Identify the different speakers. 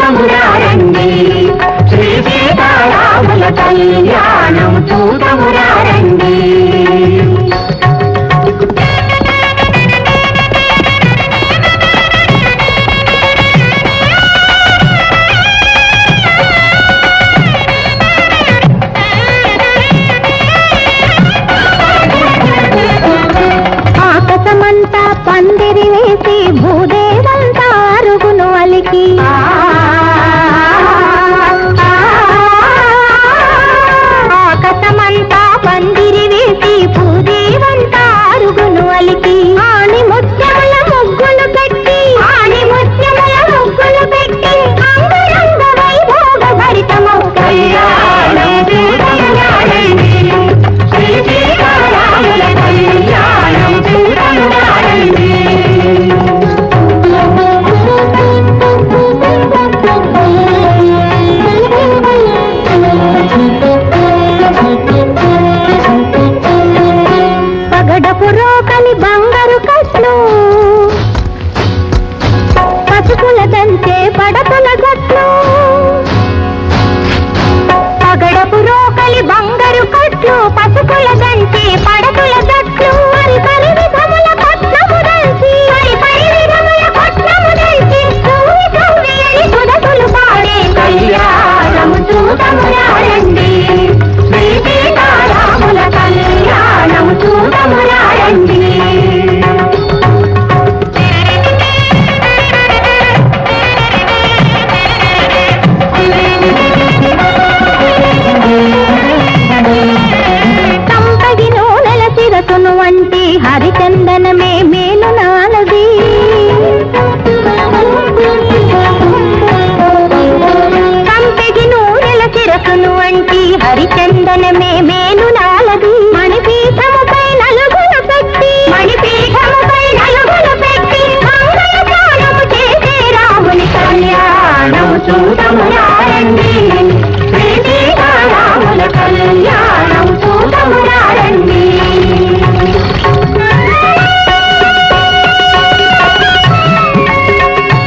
Speaker 1: చూతమురారండి శ్రీ సీతారాముల కళ్యాణం చూతమురారండి.
Speaker 2: ఆకాశమంతా పందిరి వేసి భూదేవంతా అరుగును అలికి ఆకాశమంతా పందిరి వేసి భూదేవంతా అరుగును అలికి ఆని ముత్యముల ముగ్గులు పెట్టి అంగరంగ వైభోగ భరితమౌ
Speaker 1: కళ్యాణం చూతమురారండి శ్రీ సీతారాముల కళ్యాణం చూతమురారండి.
Speaker 2: పగడపు రోకలి బంగారు కట్లు పసుపుల దంచే పడతుల గట్లు పగడపు రోకలి బంగారు కట్లు పసుపుల దంచే పడతుల గట్లు మరి పరి విధముల పట్నము దంచి సుధతులు పాడే
Speaker 1: కళ్యాణము చూతమురారండి శ్రీ సీతారాముల కళ్యాణము చూతమురారండి.
Speaker 2: సంపగి నూనెల శిరసును వంటి హరిచందనమే మేలు నాలుగు